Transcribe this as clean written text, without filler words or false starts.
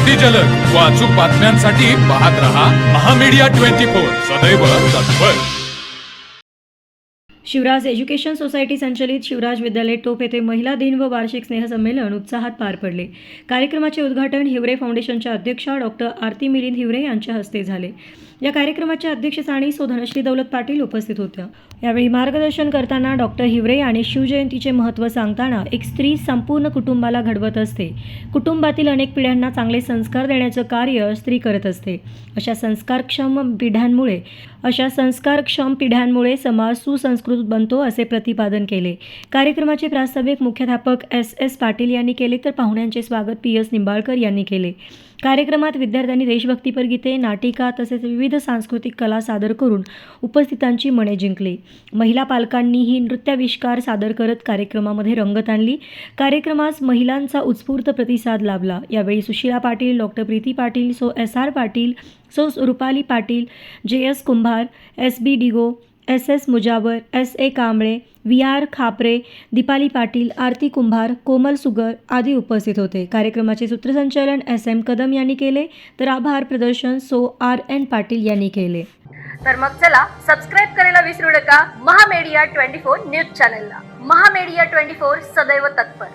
अति जलद व अचूक बातम्यांसाठी पाहत रहा महामीडिया 24 सदैव तत्पर। शिवराज एज्युकेशन सोसायटी संचलित शिवराज विद्यालय टोप येथे महिला दिन व वार्षिक स्नेहसंमेलन उत्साहात पार पडले। कार्यक्रमाचे उद्घाटन हिवरे फाउंडेशनच्या अध्यक्षा डॉक्टर आरती मिलिंद हिवरे यांच्या हस्ते झाले। या कार्यक्रमाच्या अध्यक्षस्थानी धनश्री दौलत पाटील उपस्थित होत्या। यावेळी मार्गदर्शन करताना डॉक्टर हिवरे आणि शिवजयंतीचे महत्त्व सांगताना एक स्त्री संपूर्ण कुटुंबाला घडवत असते। कुटुंबातील अनेक पिढ्यांना चांगले संस्कार देण्याचं कार्य स्त्री करत असते। अशा संस्कारक्षम पिढ्यांमुळे समाज सुसंस्कृत बनतो असे प्रतिपादन केले। कार्यक्रमाचे प्रास्ताविक मुख्याध्यापक S.S. पाटील यांनी केले तर पाहुण्यांचे स्वागत P.S. निंबाळकर यांनी केले। कार्यक्रमात विद्यार्थ्यांनी देशभक्तीपर गीते, नाटिका तसेच विविध सांस्कृतिक कला सादर करून उपस्थितांची मने जिंकली। महिला पालकांनीही नृत्याविष्कार सादर करत कार्यक्रमामध्ये रंगत आणली। कार्यक्रमास महिलांचा उत्स्फूर्त प्रतिसाद लाभला। यावेळी Sushila Patil, doctor Preeti Patil, S.R. Patil, Rupali Patil, J.S. Kumbhar, S.B. Digo, S.S. Mujawar, S.A. Kamble, V.R. Khapre, Deepali Patil, Aarti Kumbhar, Komal Sugar आदी उपस्थित होते। कार्यक्रमाचे सूत्रसंचालन S.M. कदम यांनी केले तर आभार प्रदर्शन R.N. पाटील यांनी केले। तर मग चला सबस्क्राईब करायला विसरू नका महामीडिया 24 न्यूज चॅनलला। महामीडिया 24 सदैव तत्पर।